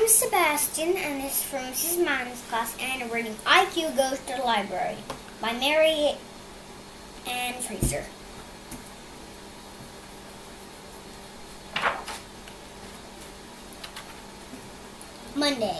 I'm Sebastian, and this is from Mrs. Mann's class, and we're reading IQ Goes to the Library by Mary and Fraser. Monday.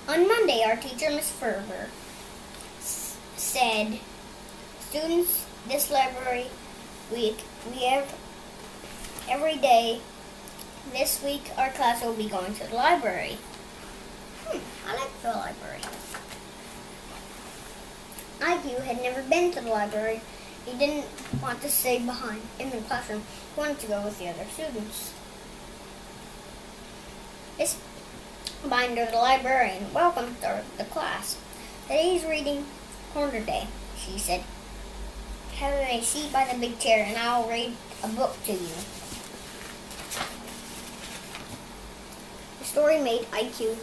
On Monday, our teacher, Miss Fraser, said, "Students, this library week, we have every day. This week, our class will be going to the library." I like the library. IQ had never been to the library. He didn't want to stay behind in the classroom. He wanted to go with the other students. Miss Binder, the librarian, welcomed the class. "Today's reading corner day," she said. "Have a seat by the big chair, and I'll read a book to you." The story made IQ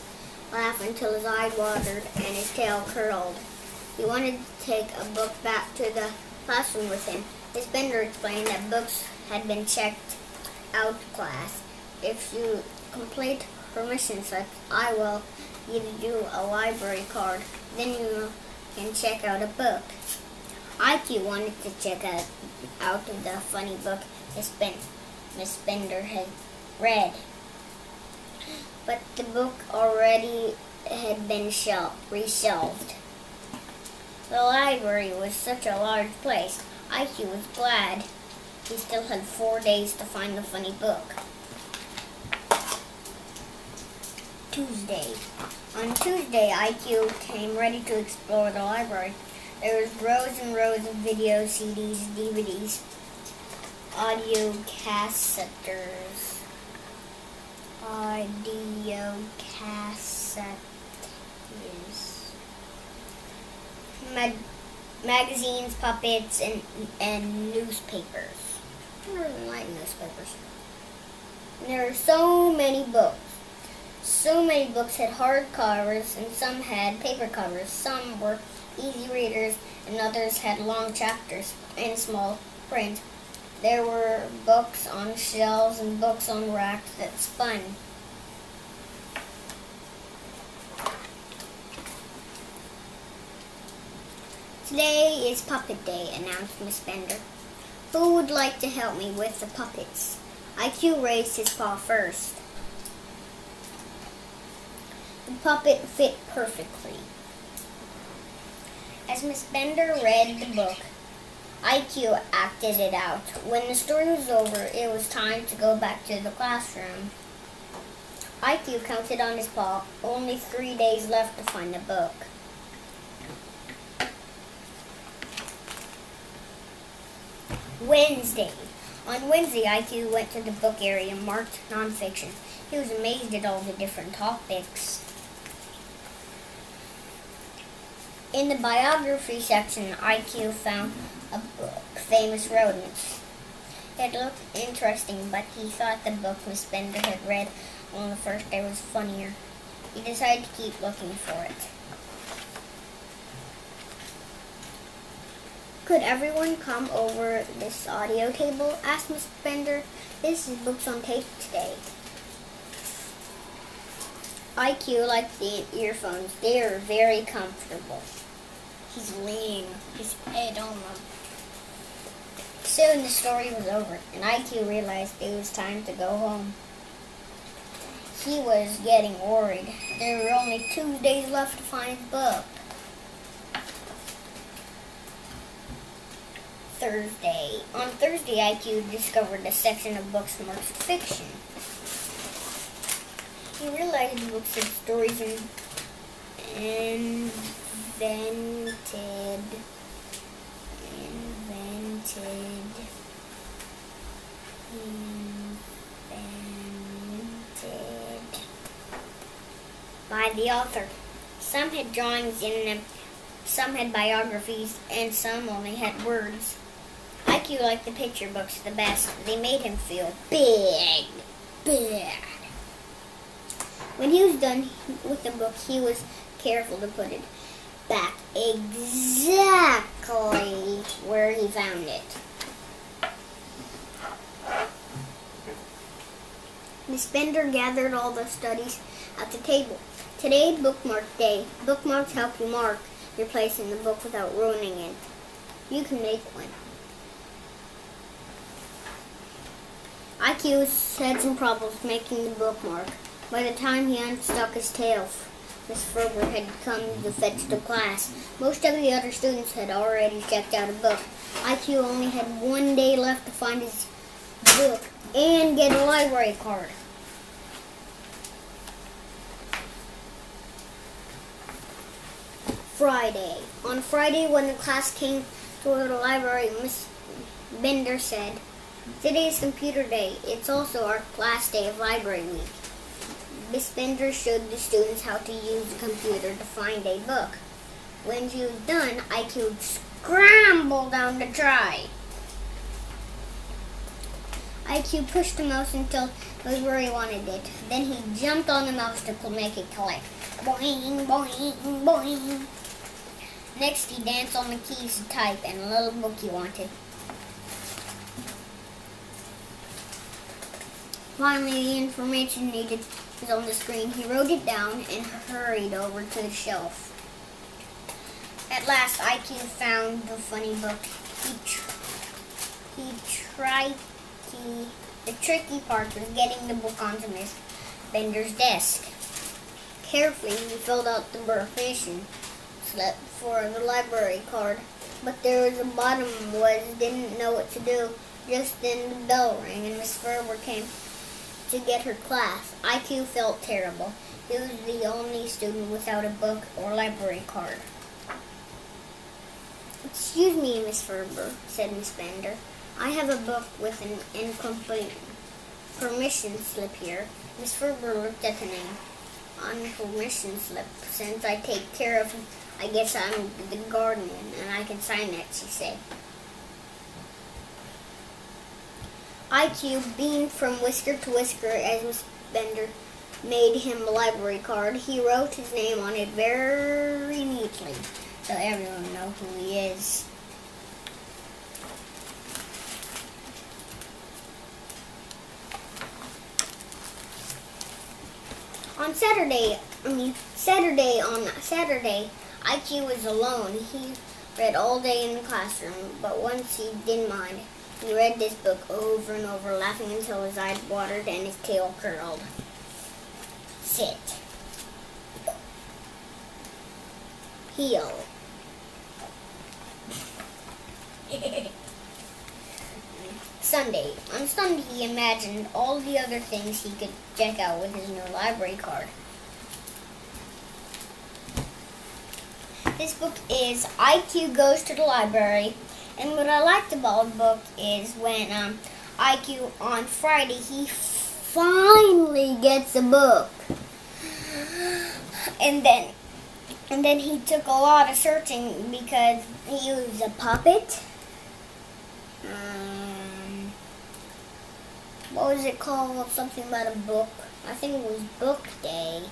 laugh until his eye watered and his tail curled. He wanted to take a book back to the classroom with him. Miss Bender explained that books had been checked out class. "If you complete permission slips, I will give you a library card. Then you can check out a book." IQ wanted to check out the funny book Miss Bender had read. But the book already had been reshelved. The library was such a large place. IQ was glad he still had 4 days to find the funny book. Tuesday. On Tuesday, IQ came ready to explore the library. There was rows and rows of videos, CDs, DVDs, audio cassetters, magazines, puppets, and newspapers. I don't really like newspapers. And there were so many books. So many books had hard covers, and some had paper covers. Some were easy readers, and others had long chapters and small print. There were books on shelves and books on racks that spun. "Today is Puppet Day," announced Miss Bender. "Who would like to help me with the puppets?" IQ raised his paw first. The puppet fit perfectly. As Miss Bender read the book, IQ acted it out. When the story was over, it was time to go back to the classroom. IQ counted on his paw. Only 3 days left to find the book. Wednesday. On Wednesday, IQ went to the book area and marked nonfiction. He was amazed at all the different topics. In the biography section, IQ found a book, Famous Rodents. It looked interesting, but he thought the book Miss Bender had read on the first day was funnier. He decided to keep looking for it. "Could everyone come over this audio table?" asked Miss Bender. "This is books on tape today." IQ liked the earphones. They were very comfortable. He's leaning his head on them. Soon the story was over, and IQ realized it was time to go home. He was getting worried. There were only 2 days left to find his book. Thursday. On Thursday, IQ discovered a section of books marked fiction. He realized the books had stories invented by the author. Some had drawings in them, some had biographies, and some only had words. IQ liked the picture books the best. They made him feel big. When he was done with the book, he was careful to put it back exactly where he found it. Miss Bender gathered all the studies at the table. Today, bookmark day. Bookmarks help you mark your place in the book without ruining it. You can make one. IQ had some problems making the bookmark. By the time he unstuck his tail, Miss Ferber had come to fetch the class. Most of the other students had already checked out a book. IQ only had 1 day left to find his book and get a library card. Friday. On Friday, when the class came to the library, Miss Bender said, "Today is computer day. It's also our last day of library week." Miss Bender showed the students how to use the computer to find a book. When she was done, IQ scrambled down to try. IQ pushed the mouse until it was where he wanted it. Then he jumped on the mouse to make it click. Boing, boing, boing. Next, he danced on the keys to type and a little book he wanted. Finally, the information needed was on the screen. He wrote it down and hurried over to the shelf. At last, IQ found the funny book. The tricky part was getting the book onto Miss Bender's desk. Carefully, he filled out the permission slip for the library card, but there was a bottom didn't know what to do. Just then the bell rang and Miss Ferber came to get her class. IQ felt terrible. He was the only student without a book or library card. "Excuse me, Miss Ferber," said Miss Bender. "I have a book with an incomplete permission slip here." Miss Ferber looked at the name. "On permission slip, since I take care of him, I guess I'm the guardian and I can sign it," she said. IQ beamed from whisker to whisker as Miss Bender made him a library card. He wrote his name on it very neatly so everyone knows who he is. On Saturday, IQ was alone. He read all day in the classroom, but once he didn't mind. He read this book over and over, laughing until his eyes watered and his tail curled. Sit. Heel. Sunday. On Sunday, he imagined all the other things he could check out with his new library card. This book is IQ Goes to the Library. And what I liked about the book is when IQ on Friday, he finally gets a book. And then he took a lot of searching because he was a puppet. What was it called? Something about a book. I think it was book day.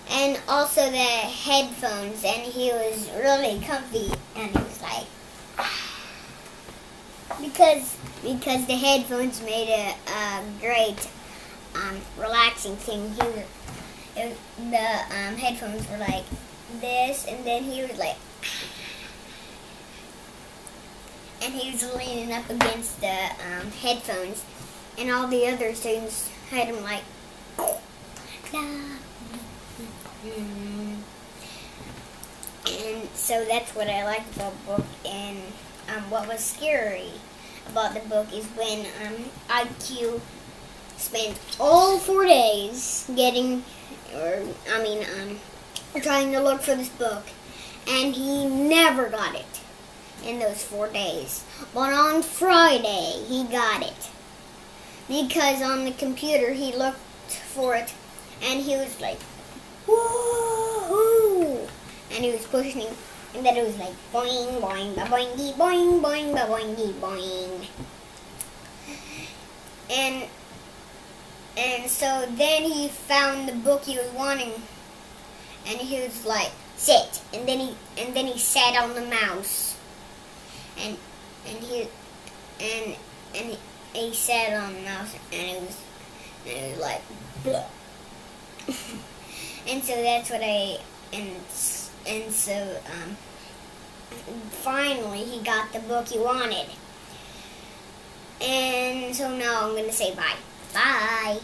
And also the headphones, and he was really comfy, and he was like, because the headphones made a great relaxing thing. The headphones were like this, and then he was like, and he was leaning up against the headphones, and all the other students had him like, and so that's what I liked about the book. And what was scary about the book is when IQ spent all 4 days trying to look for this book, and he never got it in those 4 days. But on Friday, he got it because on the computer he looked for it, and he was like, "Woohoo!" And he was pushing, and then it was like boing, boing, ba boingy, boing, boing, ba boingy, boing. And so then he found the book he was wanting, and he was like, "Sit." And then he sat on the mouse, and he sat on the mouse, and it was like, bleh. And so that's what and so finally he got the book he wanted. And so now I'm going to say bye. Bye.